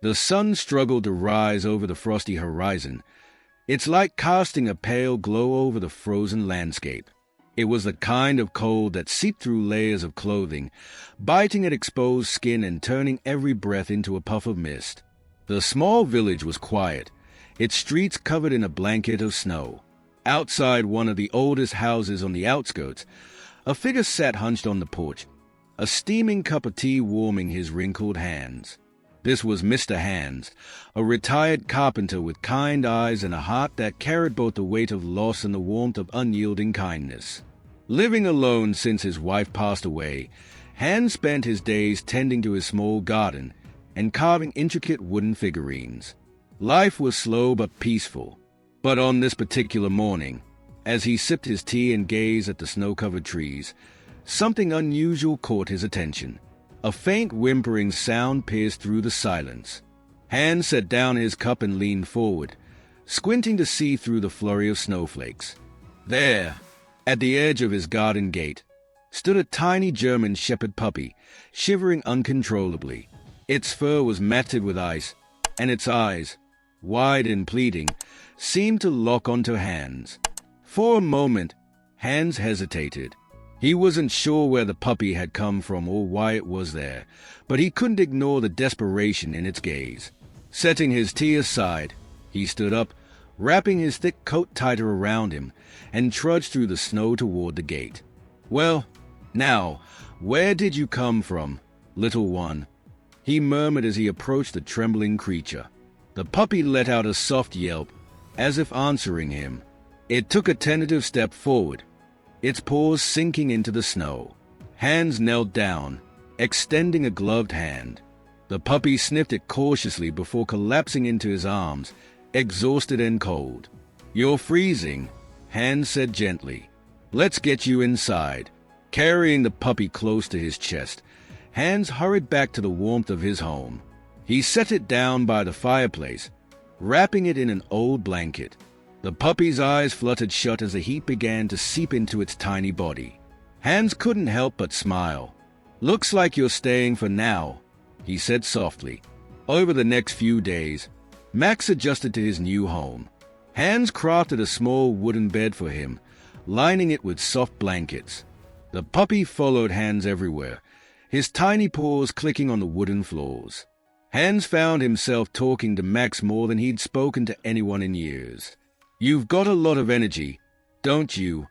The sun struggled to rise over the frosty horizon. It's like casting a pale glow over the frozen landscape. It was the kind of cold that seeped through layers of clothing, biting at exposed skin and turning every breath into a puff of mist. The small village was quiet, its streets covered in a blanket of snow. Outside one of the oldest houses on the outskirts, a figure sat hunched on the porch, a steaming cup of tea warming his wrinkled hands. This was Mr. Hands, a retired carpenter with kind eyes and a heart that carried both the weight of loss and the warmth of unyielding kindness. Living alone since his wife passed away, Hands spent his days tending to his small garden and carving intricate wooden figurines. Life was slow but peaceful. But on this particular morning, as he sipped his tea and gazed at the snow-covered trees, something unusual caught his attention. A faint whimpering sound pierced through the silence. Hans set down his cup and leaned forward, squinting to see through the flurry of snowflakes. There, at the edge of his garden gate, stood a tiny German shepherd puppy, shivering uncontrollably. Its fur was matted with ice, and its eyes, wide and pleading, seemed to lock onto Hans. For a moment, Hans hesitated. He wasn't sure where the puppy had come from or why it was there, but he couldn't ignore the desperation in its gaze. Setting his tea aside, he stood up, wrapping his thick coat tighter around him, and trudged through the snow toward the gate. "Well, now, where did you come from, little one?" he murmured as he approached the trembling creature. The puppy let out a soft yelp, as if answering him. It took a tentative step forward, its paws sinking into the snow. Hans knelt down, extending a gloved hand. The puppy sniffed it cautiously before collapsing into his arms, exhausted and cold. "You're freezing," Hans said gently. "Let's get you inside." Carrying the puppy close to his chest, Hans hurried back to the warmth of his home. He set it down by the fireplace, wrapping it in an old blanket. The puppy's eyes fluttered shut as the heat began to seep into its tiny body. Hans couldn't help but smile. "Looks like you're staying for now," he said softly. Over the next few days, Max adjusted to his new home. Hans crafted a small wooden bed for him, lining it with soft blankets. The puppy followed Hans everywhere, his tiny paws clicking on the wooden floors. Hans found himself talking to Max more than he'd spoken to anyone in years. "You've got a lot of energy, don't you?"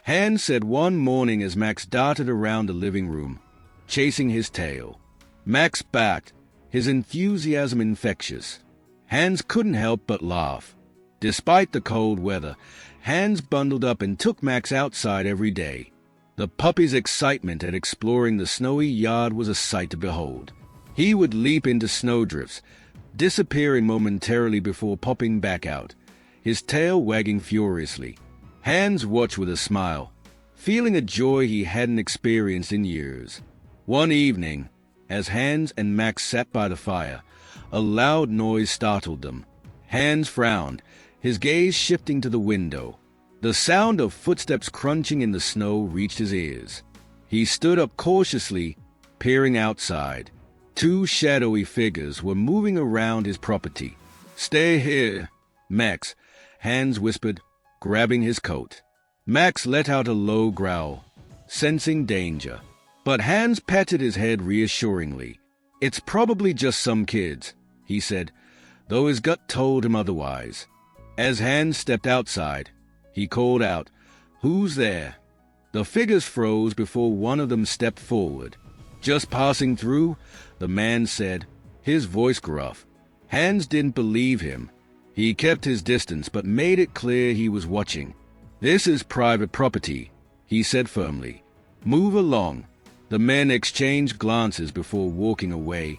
Hans said one morning as Max darted around the living room, chasing his tail. Max backed, his enthusiasm infectious. Hans couldn't help but laugh. Despite the cold weather, Hans bundled up and took Max outside every day. The puppy's excitement at exploring the snowy yard was a sight to behold. He would leap into snowdrifts, disappearing momentarily before popping back out, his tail wagging furiously. Hans watched with a smile, feeling a joy he hadn't experienced in years. One evening, as Hans and Max sat by the fire, a loud noise startled them. Hans frowned, his gaze shifting to the window. The sound of footsteps crunching in the snow reached his ears. He stood up cautiously, peering outside. Two shadowy figures were moving around his property. "Stay here, Max," Hans whispered, grabbing his coat. Max let out a low growl, sensing danger. But Hans patted his head reassuringly. "It's probably just some kids," he said, though his gut told him otherwise. As Hans stepped outside, he called out, "Who's there?" The figures froze before one of them stepped forward. "Just passing through," the man said, his voice gruff. Hans didn't believe him. He kept his distance but made it clear he was watching. "This is private property," he said firmly. "Move along." The men exchanged glances before walking away,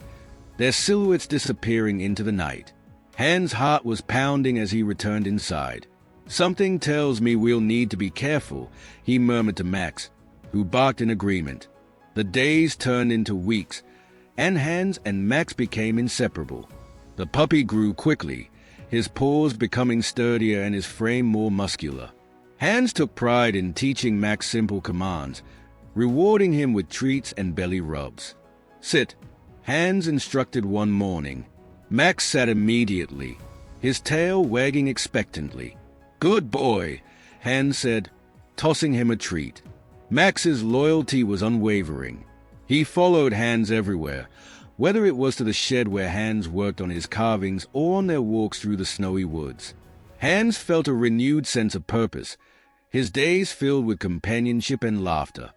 their silhouettes disappearing into the night. Hans' heart was pounding as he returned inside. "Something tells me we'll need to be careful," he murmured to Max, who barked in agreement. The days turned into weeks, and Hans and Max became inseparable. The puppy grew quickly, his paws becoming sturdier and his frame more muscular. Hans took pride in teaching Max simple commands, rewarding him with treats and belly rubs. "Sit," Hans instructed one morning. Max sat immediately, his tail wagging expectantly. "Good boy," Hans said, tossing him a treat. Max's loyalty was unwavering. He followed Hans everywhere, whether it was to the shed where Hans worked on his carvings or on their walks through the snowy woods. Hans felt a renewed sense of purpose, his days filled with companionship and laughter.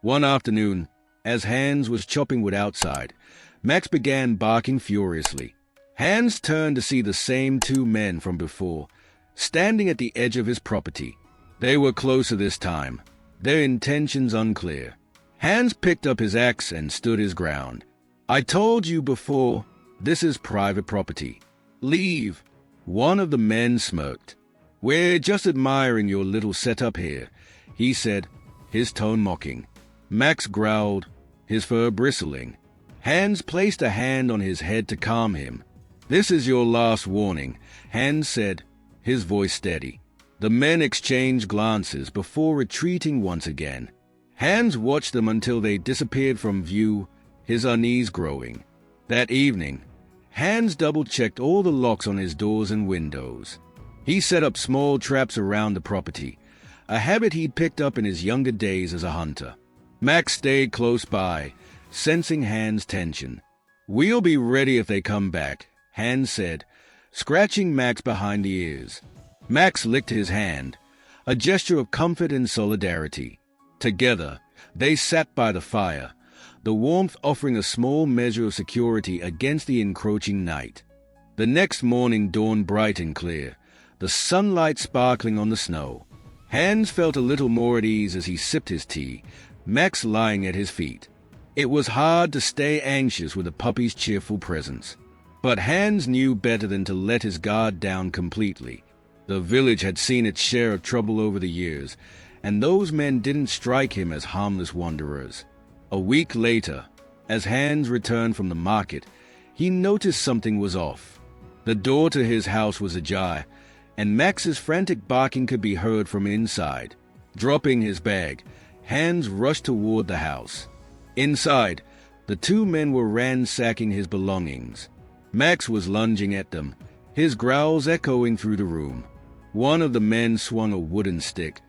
One afternoon, as Hans was chopping wood outside, Max began barking furiously. Hans turned to see the same two men from before, standing at the edge of his property. They were closer this time, their intentions unclear. Hans picked up his axe and stood his ground. "I told you before, this is private property. Leave." One of the men smirked. "We're just admiring your little setup here," he said, his tone mocking. Max growled, his fur bristling. Hans placed a hand on his head to calm him. "This is your last warning," Hans said, his voice steady. The men exchanged glances before retreating once again. Hans watched them until they disappeared from view, his unease growing. That evening, Hans double-checked all the locks on his doors and windows. He set up small traps around the property, a habit he'd picked up in his younger days as a hunter. Max stayed close by, sensing Hans' tension. "We'll be ready if they come back," Hans said, scratching Max behind the ears. Max licked his hand, a gesture of comfort and solidarity. Together, they sat by the fire, the warmth offering a small measure of security against the encroaching night. The next morning dawned bright and clear, the sunlight sparkling on the snow. Hans felt a little more at ease as he sipped his tea, Max lying at his feet. It was hard to stay anxious with the puppy's cheerful presence. But Hans knew better than to let his guard down completely. The village had seen its share of trouble over the years, and those men didn't strike him as harmless wanderers. A week later, as Hans returned from the market, he noticed something was off. The door to his house was ajar, and Max's frantic barking could be heard from inside. Dropping his bag, Hans rushed toward the house. Inside, the two men were ransacking his belongings. Max was lunging at them, his growls echoing through the room. One of the men swung a wooden stick,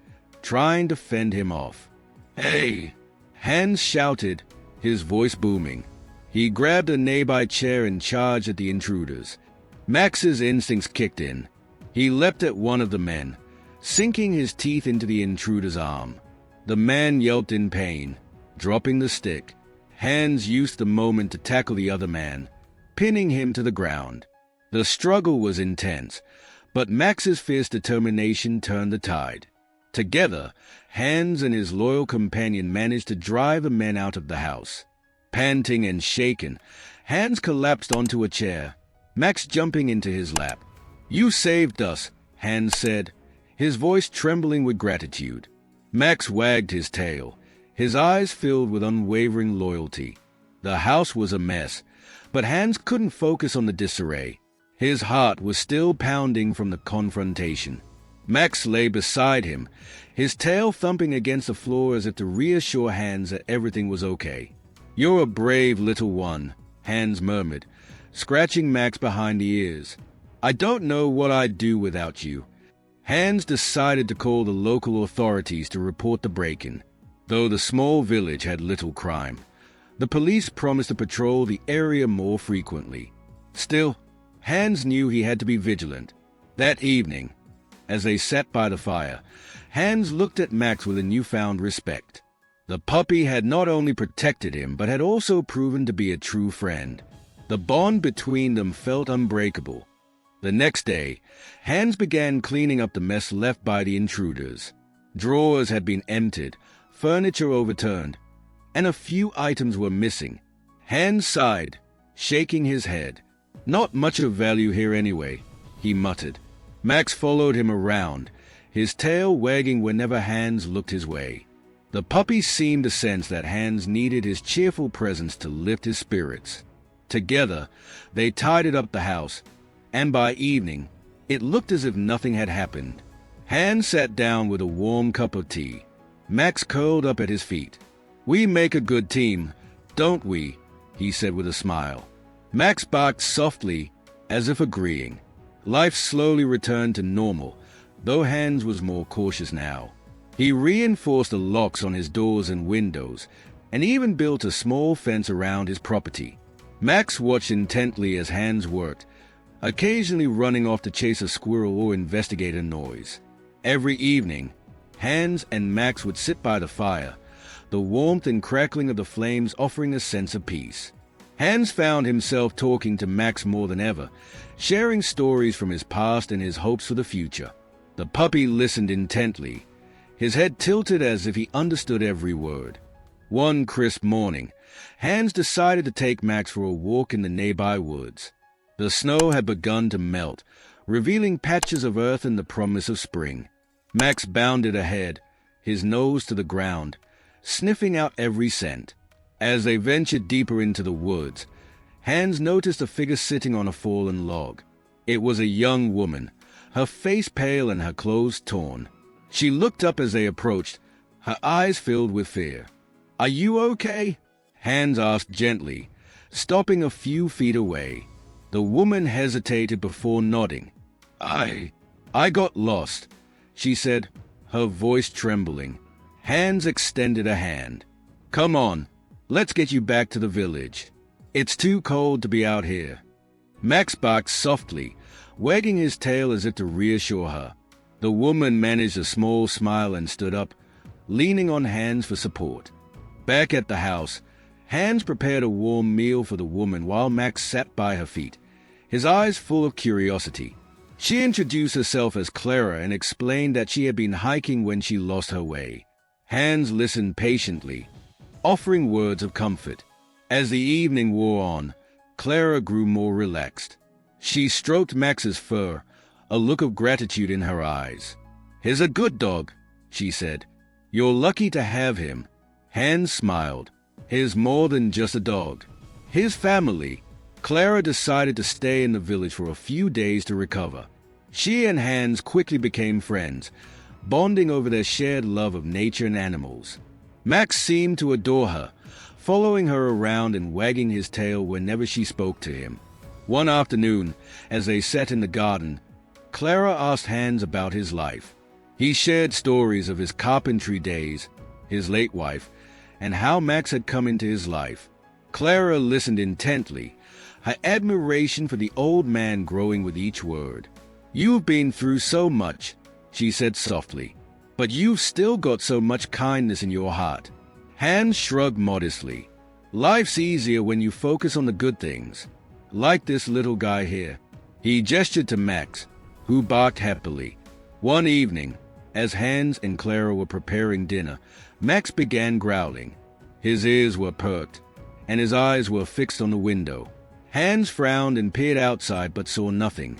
trying to fend him off. "Hey!" Hans shouted, his voice booming. He grabbed a nearby chair and charged at the intruders. Max's instincts kicked in. He leapt at one of the men, sinking his teeth into the intruder's arm. The man yelped in pain, dropping the stick. Hans used the moment to tackle the other man, pinning him to the ground. The struggle was intense, but Max's fierce determination turned the tide. Together, Hans and his loyal companion managed to drive the men out of the house. Panting and shaken, Hans collapsed onto a chair, Max jumping into his lap. "You saved us," Hans said, his voice trembling with gratitude. Max wagged his tail, his eyes filled with unwavering loyalty. The house was a mess, but Hans couldn't focus on the disarray. His heart was still pounding from the confrontation. Max lay beside him, his tail thumping against the floor as if to reassure Hans that everything was okay. "You're a brave little one," Hans murmured, scratching Max behind the ears. "I don't know what I'd do without you." Hans decided to call the local authorities to report the break-in. Though the small village had little crime, the police promised to patrol the area more frequently. Still, Hans knew he had to be vigilant. That evening, as they sat by the fire, Hans looked at Max with a newfound respect. The puppy had not only protected him, but had also proven to be a true friend. The bond between them felt unbreakable. The next day, Hans began cleaning up the mess left by the intruders. Drawers had been emptied, furniture overturned, and a few items were missing. Hans sighed, shaking his head. "Not much of value here anyway," he muttered. Max followed him around, his tail wagging whenever Hans looked his way. The puppy seemed to sense that Hans needed his cheerful presence to lift his spirits. Together, they tidied up the house, and by evening, it looked as if nothing had happened. Hans sat down with a warm cup of tea. Max curled up at his feet. "We make a good team, don't we?" he said with a smile. Max barked softly, as if agreeing. Life slowly returned to normal, though Hans was more cautious now. He reinforced the locks on his doors and windows, and even built a small fence around his property. Max watched intently as Hans worked, occasionally running off to chase a squirrel or investigate a noise. Every evening, Hans and Max would sit by the fire, the warmth and crackling of the flames offering a sense of peace. Hans found himself talking to Max more than ever, sharing stories from his past and his hopes for the future. The puppy listened intently, his head tilted as if he understood every word. One crisp morning, Hans decided to take Max for a walk in the nearby woods. The snow had begun to melt, revealing patches of earth and the promise of spring. Max bounded ahead, his nose to the ground, sniffing out every scent. As they ventured deeper into the woods, Hans noticed a figure sitting on a fallen log. It was a young woman, her face pale and her clothes torn. She looked up as they approached, her eyes filled with fear. "Are you okay?" Hans asked gently, stopping a few feet away. The woman hesitated before nodding. I got lost," she said, her voice trembling. Hans extended a hand. "Come on, let's get you back to the village. It's too cold to be out here." Max barked softly, wagging his tail as if to reassure her. The woman managed a small smile and stood up, leaning on Hans for support. Back at the house, Hans prepared a warm meal for the woman while Max sat by her feet, his eyes full of curiosity. She introduced herself as Clara and explained that she had been hiking when she lost her way. Hans listened patiently, offering words of comfort. As the evening wore on, Clara grew more relaxed. She stroked Max's fur, a look of gratitude in her eyes. "He's a good dog," she said. "You're lucky to have him." Hans smiled. "He's more than just a dog. His family." Clara decided to stay in the village for a few days to recover. She and Hans quickly became friends, bonding over their shared love of nature and animals. Max seemed to adore her, following her around and wagging his tail whenever she spoke to him. One afternoon, as they sat in the garden, Clara asked Hans about his life. He shared stories of his carpentry days, his late wife, and how Max had come into his life. Clara listened intently, her admiration for the old man growing with each word. "You've been through so much," she said softly, "but you've still got so much kindness in your heart." Hans shrugged modestly. "Life's easier when you focus on the good things. Like this little guy here." He gestured to Max, who barked happily. One evening, as Hans and Clara were preparing dinner, Max began growling. His ears were perked, and his eyes were fixed on the window. Hans frowned and peered outside but saw nothing.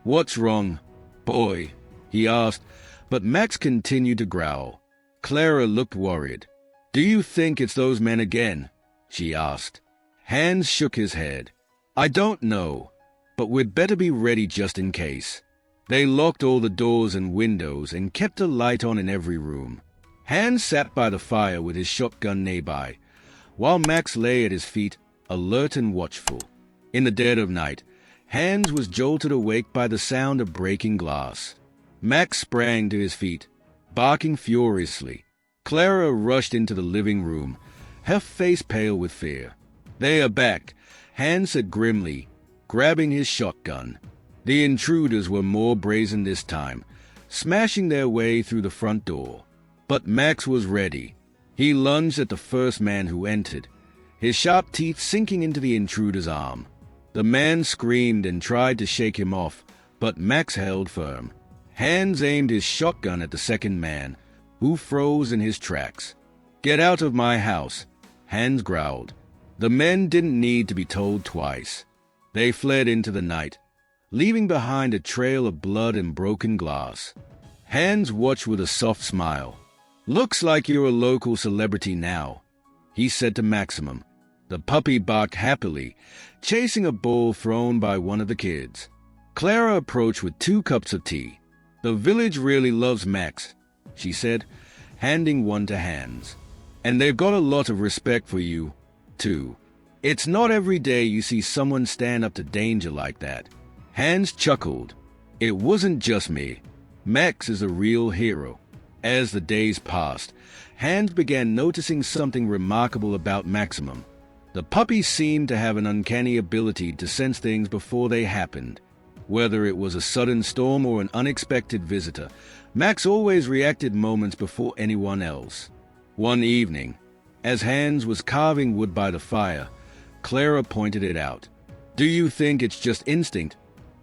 "What's wrong, boy?" he asked, but Max continued to growl. Clara looked worried. "Do you think it's those men again?" she asked. Hans shook his head. "I don't know, but we'd better be ready just in case." They locked all the doors and windows and kept a light on in every room. Hans sat by the fire with his shotgun nearby, while Max lay at his feet, alert and watchful. In the dead of night, Hans was jolted awake by the sound of breaking glass. Max sprang to his feet, barking furiously. Clara rushed into the living room, her face pale with fear. "They are back," Hans said grimly, grabbing his shotgun. The intruders were more brazen this time, smashing their way through the front door. But Max was ready. He lunged at the first man who entered, his sharp teeth sinking into the intruder's arm. The man screamed and tried to shake him off, but Max held firm. Hans aimed his shotgun at the second man, who froze in his tracks. "Get out of my house," Hans growled. The men didn't need to be told twice. They fled into the night, leaving behind a trail of blood and broken glass. Hans watched with a soft smile. "Looks like you're a local celebrity now," he said to Maximum. The puppy barked happily, chasing a ball thrown by one of the kids. Clara approached with 2 cups of tea. "The village really loves Max," she said, handing one to Hans. "And they've got a lot of respect for you, too. It's not every day you see someone stand up to danger like that." Hans chuckled. It wasn't just me. Max is a real hero. As the days passed, Hans began noticing something remarkable about Maximum. The puppy seemed to have an uncanny ability to sense things before they happened. Whether it was a sudden storm or an unexpected visitor, Max always reacted moments before anyone else. One evening, as Hans was carving wood by the fire, Clara pointed it out. Do you think it's just instinct?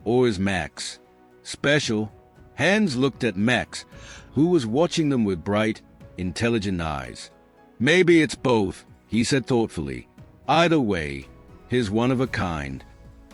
Or is Max special? Hans looked at Max, who was watching them with bright, intelligent eyes. Maybe it's both, he said thoughtfully. Either way, he's one of a kind.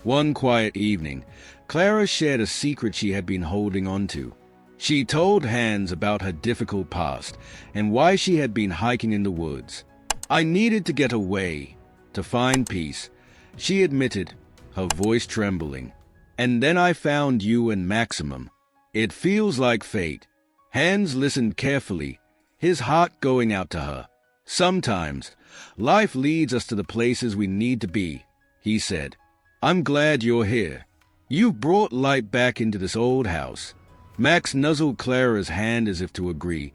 One quiet evening, Clara shared a secret she had been holding on to. She told Hans about her difficult past and why she had been hiking in the woods. I needed to get away, to find peace, she admitted, her voice trembling. And then I found you and Maximum. It feels like fate. Hans listened carefully, his heart going out to her. Sometimes, life leads us to the places we need to be, he said. I'm glad you're here. You've brought light back into this old house. Max nuzzled Clara's hand as if to agree,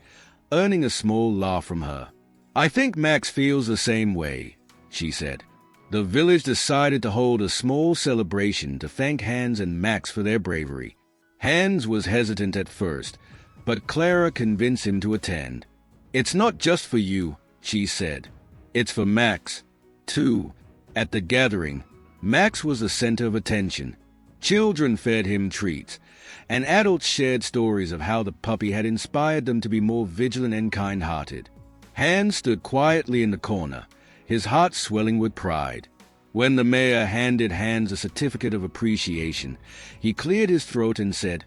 earning a small laugh from her. I think Max feels the same way, she said. The village decided to hold a small celebration to thank Hans and Max for their bravery. Hans was hesitant at first, but Clara convinced him to attend. It's not just for you, she said. It's for Max, too. At the gathering, Max was the center of attention. Children fed him treats, and adults shared stories of how the puppy had inspired them to be more vigilant and kind-hearted. Hans stood quietly in the corner, his heart swelling with pride. When the mayor handed Hans a certificate of appreciation, he cleared his throat and said,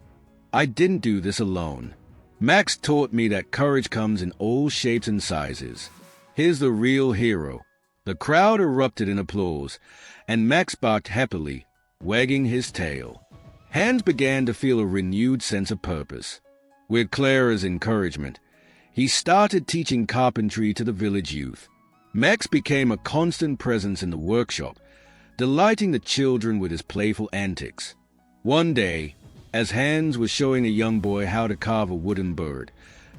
I didn't do this alone. Max taught me that courage comes in all shapes and sizes. He's the real hero. The crowd erupted in applause, and Max barked happily, wagging his tail. Hans began to feel a renewed sense of purpose. With Clara's encouragement, he started teaching carpentry to the village youth. Max became a constant presence in the workshop, delighting the children with his playful antics. One day, as Hans was showing a young boy how to carve a wooden bird,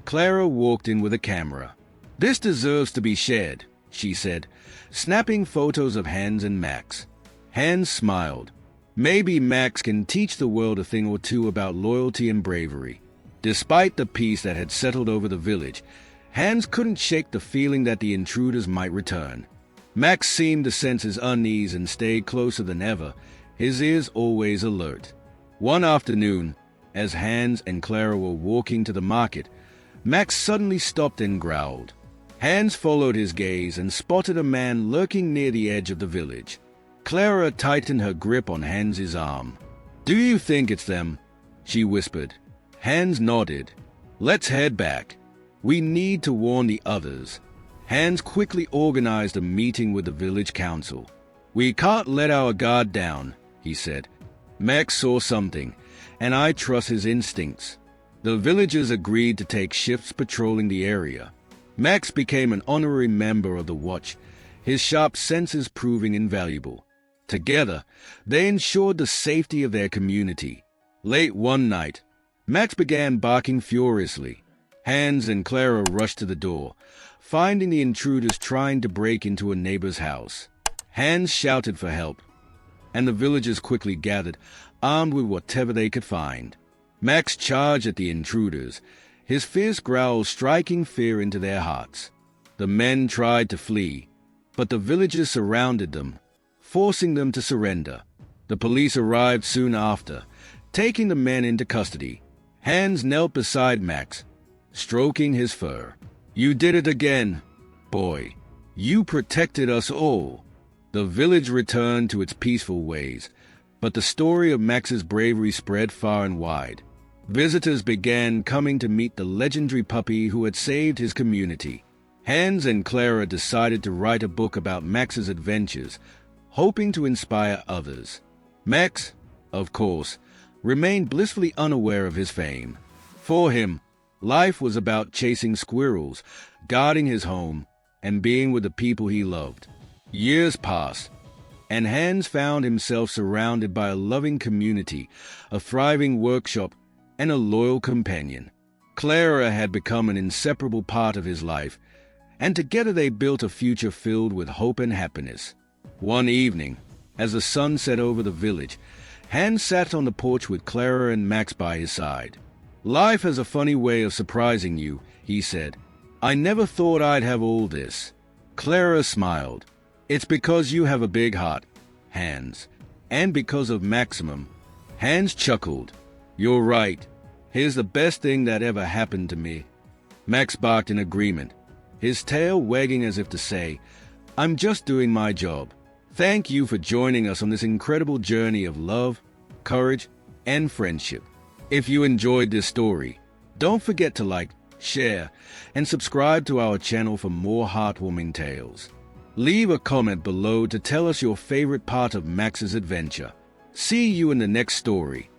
Clara walked in with a camera. This deserves to be shared, she said, snapping photos of Hans and Max. Hans smiled. Maybe Max can teach the world a thing or two about loyalty and bravery. Despite the peace that had settled over the village, Hans couldn't shake the feeling that the intruders might return. Max seemed to sense his unease and stayed closer than ever, his ears always alert. One afternoon, as Hans and Clara were walking to the market, Max suddenly stopped and growled. Hans followed his gaze and spotted a man lurking near the edge of the village. Clara tightened her grip on Hans's arm. Do you think it's them? She whispered. Hans nodded. Let's head back. We need to warn the others. Hans quickly organized a meeting with the village council. We can't let our guard down, he said. Max saw something, and I trust his instincts. The villagers agreed to take shifts patrolling the area. Max became an honorary member of the watch, his sharp senses proving invaluable. Together, they ensured the safety of their community. Late one night, Max began barking furiously. Hans and Clara rushed to the door, finding the intruders trying to break into a neighbor's house. Hans shouted for help, and the villagers quickly gathered, armed with whatever they could find. Max charged at the intruders, his fierce growl striking fear into their hearts. The men tried to flee, but the villagers surrounded them, forcing them to surrender. The police arrived soon after, taking the men into custody. Hans knelt beside Max, stroking his fur. You did it again, boy. You protected us all. The village returned to its peaceful ways, but the story of Max's bravery spread far and wide. Visitors began coming to meet the legendary puppy who had saved his community. Hans and Clara decided to write a book about Max's adventures, hoping to inspire others. Max, of course, remained blissfully unaware of his fame. For him, life was about chasing squirrels, guarding his home, and being with the people he loved. Years passed, and Hans found himself surrounded by a loving community, a thriving workshop, and a loyal companion. Clara had become an inseparable part of his life, and together they built a future filled with hope and happiness. One evening, as the sun set over the village, Hans sat on the porch with Clara and Max by his side. "Life has a funny way of surprising you," he said. "I never thought I'd have all this." Clara smiled. "It's because you have a big heart, Hans, and because of Maximum." Hans chuckled. "You're right. Here's the best thing that ever happened to me." Max barked in agreement, his tail wagging as if to say, "I'm just doing my job." Thank you for joining us on this incredible journey of love, courage, and friendship. If you enjoyed this story, don't forget to like, share, and subscribe to our channel for more heartwarming tales. Leave a comment below to tell us your favorite part of Max's adventure. See you in the next story.